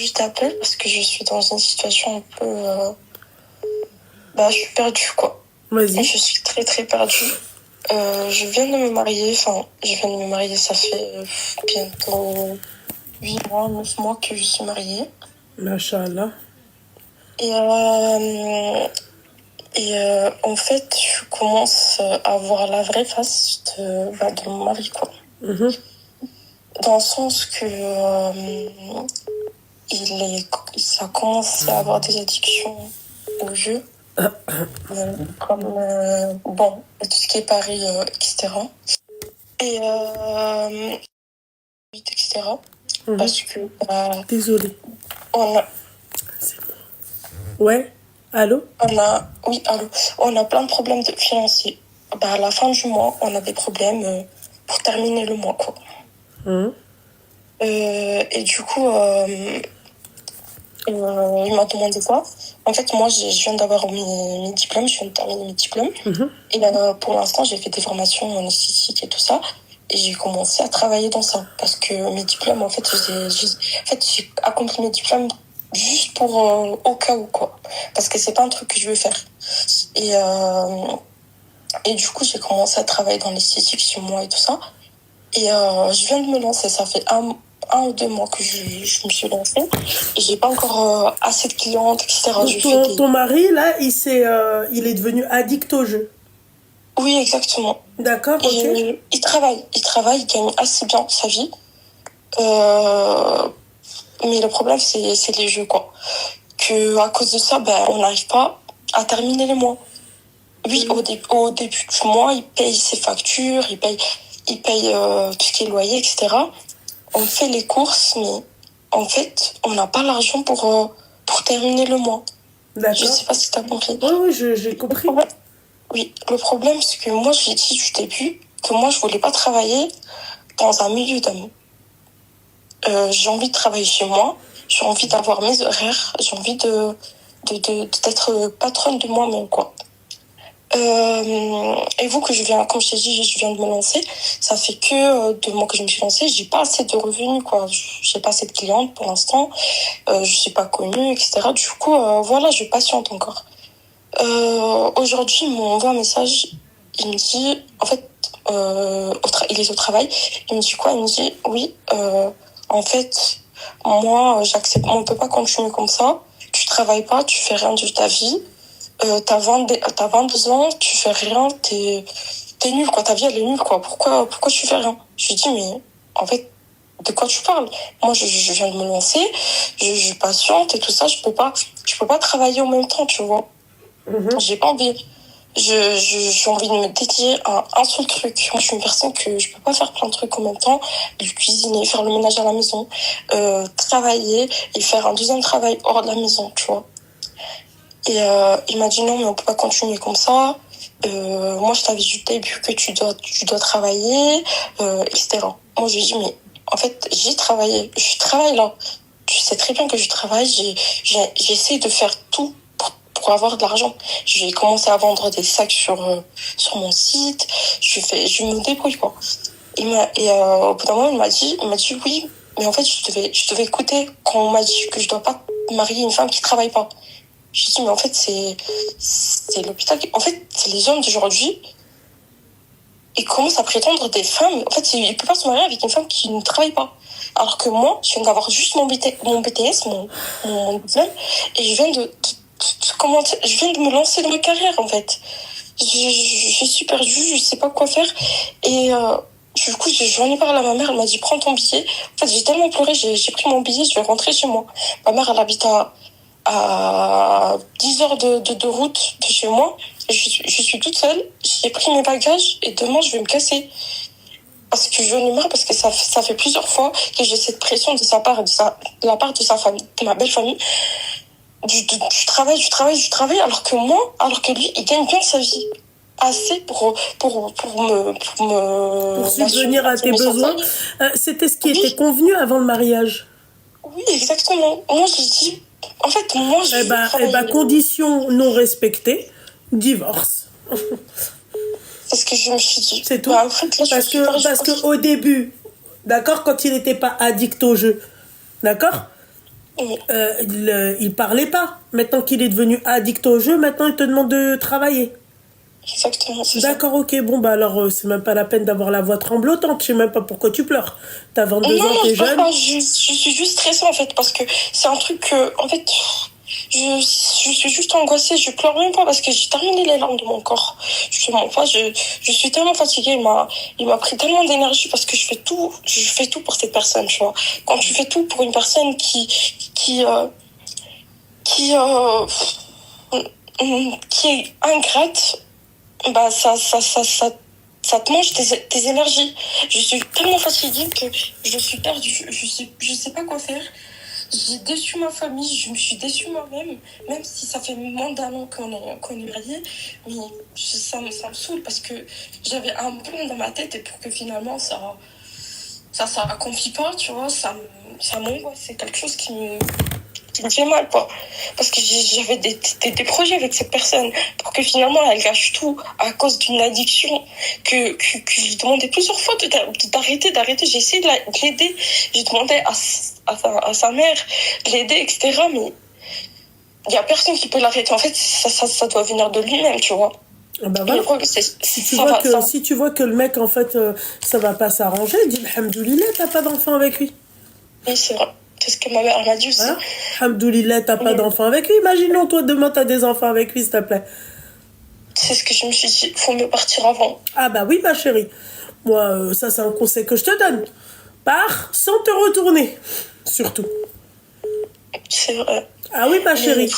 juste t'appeler parce que je suis dans une situation un peu... je suis perdue, quoi. Vas-y. Je suis très, très perdue. Je viens de me marier. Enfin, je viens de me marier, ça fait bientôt 8 mois, 9 mois que je suis mariée. Machallah. Et en fait, je commence à voir la vraie face de mon mari, quoi. Dans le sens que il a commencé à avoir des addictions au jeu, comme tout ce qui est paris, etc. Et etc. Parce que Désolée. on a Ouais. Allô? oui, allô. On a plein de problèmes financiers. À la fin du mois, on a des problèmes pour terminer le mois, quoi. Et du coup, il m'a demandé quoi. En fait, moi, je viens d'avoir mes diplômes, je viens de terminer mes diplômes. Et pour l'instant, j'ai fait des formations en esthétique et tout ça. Et j'ai commencé à travailler dans ça. Parce que mes diplômes, en fait, j'ai accompli mes diplômes juste pour au cas où, quoi. Parce que c'est pas un truc que je veux faire. Et du coup, j'ai commencé à travailler dans l'esthétique chez moi et tout ça. Et je viens de me lancer. Ça fait un ou 2 mois que je me suis lancée. Et j'ai pas encore assez de clientes, etc. Donc, ton mari, là, il est devenu addict au jeu. Oui, exactement. D'accord, ok. Il travaille, il gagne assez bien sa vie. Mais le problème, c'est les jeux, quoi. Que à cause de ça, on n'arrive pas à terminer les mois. Oui, au début du mois, il paye ses factures, il paye tout ce qui est loyer, etc. On fait les courses, mais en fait, on n'a pas l'argent pour terminer le mois. D'accord. Je sais pas si tu as compris. Oui, j'ai compris. Oui, le problème, c'est que moi, j'ai dit du début que moi, je voulais pas travailler dans un milieu d'hommes. J'ai envie de travailler chez moi, j'ai envie d'avoir mes horaires, j'ai envie d'être patronne de moi-même, quoi. Et vous, comme je t'ai dit, je viens de me lancer. Ça fait que 2 mois que je me suis lancée. J'ai pas assez de revenus, quoi. J'ai pas assez de clientes pour l'instant. Je suis pas connue, etc. Du coup, voilà, je patiente encore. Aujourd'hui, il m'envoie un message. Il me dit, en fait, il est au travail. Il me dit quoi? Il me dit, oui, en fait, moi, j'accepte. On peut pas continuer comme ça. Tu travailles pas, tu fais rien de ta vie. T'as 22 ans, tu fais rien, t'es nul, quoi. Ta vie, elle est nulle, quoi. Pourquoi tu fais rien? Je lui dis, mais en fait, de quoi tu parles? Moi, je viens de me lancer, je patiente et tout ça. Je peux pas travailler en même temps, tu vois. J'ai pas envie. J'ai envie de me dédier à un seul truc. Moi, je suis une personne que je peux pas faire plein de trucs en même temps. Cuisiner, faire le ménage à la maison, travailler et faire un deuxième travail hors de la maison, tu vois. Et il m'a dit non, mais on peut pas continuer comme ça. Moi, je t'avais dit du début que tu dois travailler, etc. Moi, je lui ai dit, mais en fait, j'ai travaillé. Je travaille là. Tu sais très bien que je travaille. J'essaie de faire tout pour avoir de l'argent. J'ai commencé à vendre des sacs sur mon site. Je me débrouille, quoi. Et au bout d'un moment, il m'a dit oui, mais en fait, je devais écouter quand on m'a dit que je dois pas marier une femme qui travaille pas. Je dis, mais en fait, c'est l'hôpital. En fait, c'est les hommes d'aujourd'hui. Ils commencent à prétendre des femmes. En fait, ils ne peuvent pas se marier avec une femme qui ne travaille pas. Alors que moi, je viens d'avoir juste mon BTS, mon diplôme, et je viens je viens de me lancer dans ma carrière, en fait. Je suis perdue, je sais pas quoi faire. Et du coup, j'en ai parlé à ma mère, elle m'a dit, prends ton billet. En fait, j'ai tellement pleuré, j'ai pris mon billet, je vais rentrer chez moi. Ma mère, elle habite à 10 heures de route de chez moi. Je suis toute seule, j'ai pris mes bagages et demain je vais me casser. Parce que je ne meurs, parce que ça fait plusieurs fois que j'ai cette pression de sa part et de la part de sa famille, de ma belle famille. Du travail, alors que lui, il gagne bien sa vie. Assez pour subvenir à tes besoins. C'était ce qui était convenu avant le mariage. Oui, exactement. Moi, j'ai dit, en fait, moi, je condition non respectée, divorce. C'est ce que je me suis dit. C'est tout. En fait, là, parce que au début, d'accord, quand il n'était pas addict au jeu, d'accord, Oui, Il parlait pas. Maintenant qu'il est devenu addict au jeu, maintenant il te demande de travailler. exactement, c'est ça. D'accord, ok, bon, bah alors c'est même pas la peine d'avoir la voix tremblotante, je sais même pas pourquoi tu pleures. T'as Non, 22 ans, non, je t'es pense jeune. pas. Je suis juste stressée en fait parce que c'est un truc que, en fait, je suis juste angoissée. Je pleure même pas parce que j'ai terminé les larmes de mon corps. Justement, enfin, je suis tellement fatiguée. Il m'a pris tellement d'énergie parce que je fais tout pour cette personne, tu vois. Quand tu fais tout pour une personne qui, euh, qui, euh, qui est ingrate, bah, ça te mange tes énergies. Je suis tellement fatiguée que je suis perdue. Je sais pas quoi faire. J'ai déçu ma famille, je me suis déçue moi-même, même si ça fait moins d'un an qu'on est mariés. Mais ça me saoule parce que j'avais un plan dans ma tête et pour que finalement ça accomplit pas, tu vois, ça m'angoisse. C'est quelque chose qui me fait mal, quoi. Parce que j'avais des projets avec cette personne pour que finalement elle gâche tout à cause d'une addiction que je lui demandais plusieurs fois d'arrêter. J'ai essayé de l'aider. J'ai demandé à sa mère de l'aider, etc. Mais il y a personne qui peut l'arrêter. En fait, ça doit venir de lui-même, tu vois. Ah bah Et voilà. le problème, c'est Si tu vois que le mec, en fait, ça va pas s'arranger, dis Alhamdoulilah, t'as pas d'enfant avec lui. oui, c'est vrai. C'est ce que ma mère m'a dit aussi. Voilà. Alhamdoulilah, t'as pas Mais d'enfant avec lui. Imaginons, toi, demain, t'as des enfants avec lui, s'il te plaît. c'est ce que je me suis dit. Faut mieux partir avant. Ah bah oui, ma chérie. Moi, ça, c'est un conseil que je te donne. Pars sans te retourner. Surtout. C'est vrai. Ah oui, ma Mais, chérie.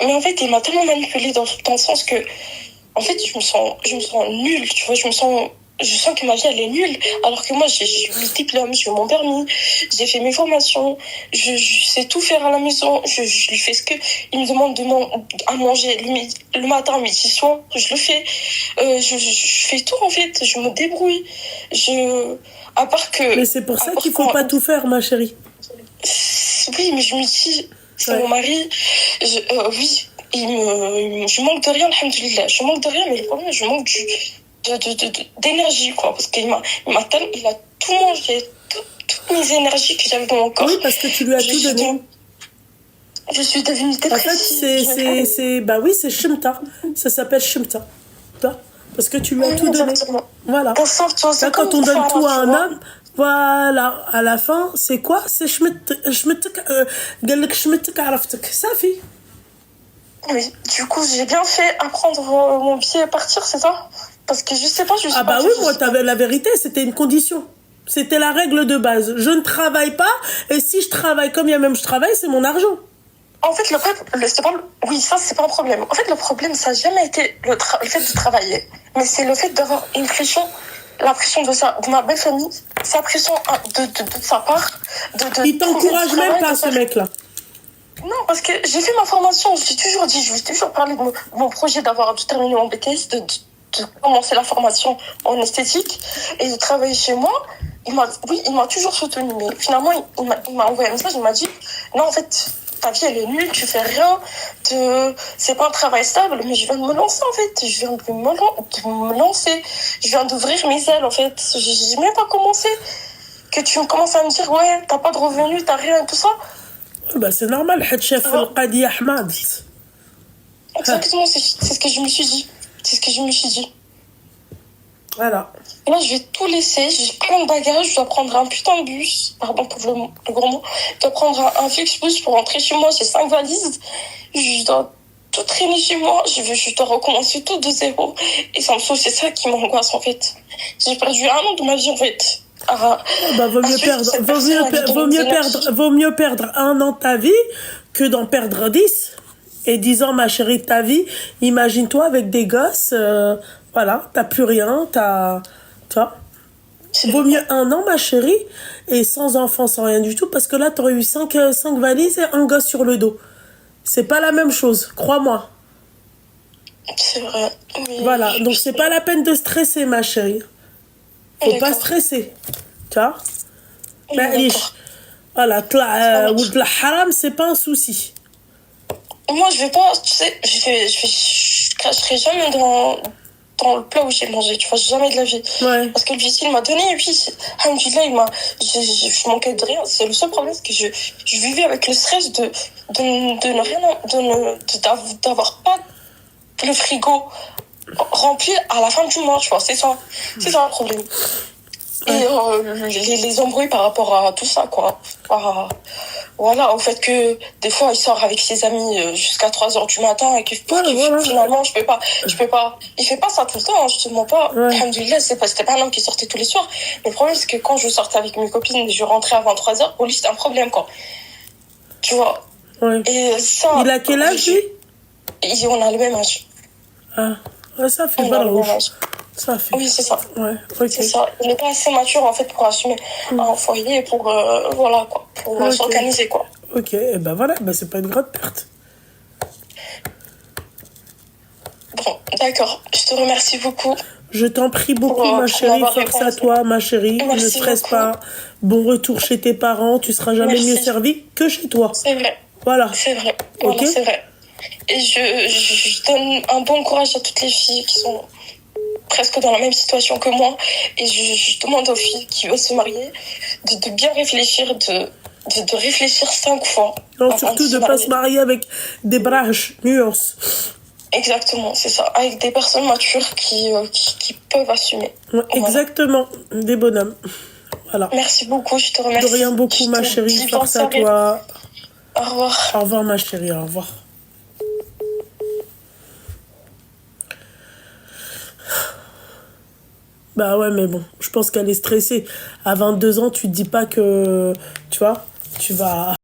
mais en fait, il m'a tellement manipulée dans le sens que, en fait, je me sens nulle, tu vois, je sens que ma vie, elle est nulle, alors que moi, j'ai eu le diplôme, j'ai eu mon permis, j'ai fait mes formations, je sais tout faire à la maison, je lui fais ce que il me demande à manger le matin, midi, soir, je le fais, je fais tout, en fait, je me débrouille, à part que, Mais c'est pour à ça part qu'il faut quand, pas tout faire, ma chérie. oui, mais je me dis, c'est Ouais. mon mari, oui, je manque de rien, alhamdoulilah. Je manque de rien, mais le problème, je manque d'énergie, quoi. Parce qu'il il a tout mangé, toutes mes énergies que j'avais dans mon corps. Oui, parce que tu lui as Je tout suis, donné. je suis devenue En fait, dépressive. bah oui, c'est Shimta. Ça s'appelle Shimta. Tu vois. Parce que tu lui as Oui, tout donné. exactement. Voilà. T'as ça, tu vois, Là, c'est comme quand on une donne tout femme, à tu un vois. homme, voilà. À la fin, c'est quoi? C'est قال لك شمتك عرفتك. صافي. Oui, du coup, j'ai bien fait à prendre mon billet et partir, c'est ça? Parce que je sais pas, je Ah suis bah partie, oui, je moi, sais pas. t'avais la vérité, c'était une condition. C'était la règle de base. Je ne travaille pas, et si je travaille comme il y a même je travaille, c'est mon argent. En fait, c'est pas, oui, ça, c'est pas un problème. En fait, le problème, ça n'a jamais été le fait de travailler. Mais c'est le fait d'avoir une pression, la pression de ma belle famille, sa pression de sa part, Il de trouver du t'encourage même travail, pas, de ce faire. mec-là. Non, parce que j'ai fait ma formation, je t'ai toujours dit, je vais toujours parler de mon projet d'avoir terminé mon BTS, de commencer la formation en esthétique et de travailler chez moi. Oui, il m'a toujours soutenu, mais finalement, il m'a envoyé un message, il m'a dit, non, en fait, ta vie, elle est nulle, tu fais rien, c'est pas un travail stable, mais je viens de me lancer, en fait, je viens de me lancer, je viens d'ouvrir mes ailes, en fait, j'ai même pas commencé, que tu commences à me dire, ouais, t'as pas de revenus, t'as rien, et tout ça. Bah c'est normal, حد شاف القضية حماضت. Exactement, c'est ce que je me suis dit. C'est ce que je me suis dit. Voilà. Et là, je vais tout laisser. J'ai plein de bagages. Je dois prendre un putain de bus. Pardon pour le gros mot. Je dois prendre un Flixbus pour rentrer chez moi. J'ai 5 valises. Je dois tout traîner chez moi. Je dois recommencer tout de zéro. Et ça me saoule. C'est ça qui m'angoisse, en fait. J'ai perdu un an de ma vie, en fait. Bah, vaut mieux perdre un an de ta vie que d'en perdre 10. Et 10 ans, ma chérie, de ta vie, imagine-toi avec des gosses, voilà, t'as plus rien, tu vois. Vaut mieux un an, ma chérie, et sans enfant, sans rien du tout, parce que là, t'aurais eu 5 valises et un gosse sur le dos. C'est pas la même chose, crois-moi. C'est vrai. Mais... Voilà, donc c'est pas la peine de stresser, ma chérie. Faut pas stresser, tu vois. Voilà, ولد الحرام, c'est pas un souci. Moi, je vais pas, tu sais, je cracherai jamais dans le plat où j'ai mangé, tu vois, jamais de la vie. Ouais. Parce que le huissier, il m'a donné, et puis, alhamdoulilah, je manquais de rien. C'est le seul problème, c'est que je vivais avec le stress de ne rien, d'avoir pas le frigo rempli à la fin du mois, tu vois, c'est ça le problème. Et les embrouilles par rapport à tout ça, quoi. Voilà, au fait que des fois il sort avec ses amis jusqu'à 3h du matin et que finalement je peux pas. Il fait pas ça tout le temps, hein, je te mens pas. Alhamdoulilah, c'était pas un homme qui sortait tous les soirs. Mais le problème, c'est que quand je sortais avec mes copines et je rentrais avant 3h, pour lui c'était un problème, quoi. Tu vois. Ouais. Et ça. Il a quel âge, lui? On a le même âge. Ah, ça fait pas le âge. Ça fait. Oui, c'est ça. Ouais, ok. C'est ça. Il n'est pas assez mature, en fait, pour assumer un foyer et pour, voilà, quoi, pour s'organiser, quoi. Ok, et ben voilà, c'est pas une grande perte. Bon, d'accord. Je te remercie beaucoup. Je t'en prie beaucoup, ma chérie. Force à toi, ma chérie. Ne stresse pas. Bon retour chez tes parents. Tu seras jamais mieux servi que chez toi. C'est vrai. Voilà. C'est vrai. Voilà, okay. C'est vrai. Et je donne un bon courage à toutes les filles qui sont presque dans la même situation que moi. Et je demande aux filles qui veulent se marier de bien réfléchir, de réfléchir 5 fois. Non, surtout de ne pas se marier avec des braches, nuances. Exactement, c'est ça. Avec des personnes matures qui peuvent assumer. Ouais, exactement, des bonhommes. Voilà. Merci beaucoup, je te remercie. De rien beaucoup, ma chérie. Force à toi. Au revoir. Au revoir, ma chérie, au revoir. Bah ouais, mais bon, je pense qu'elle est stressée. À 22 ans, tu te dis pas que, tu vois, tu vas...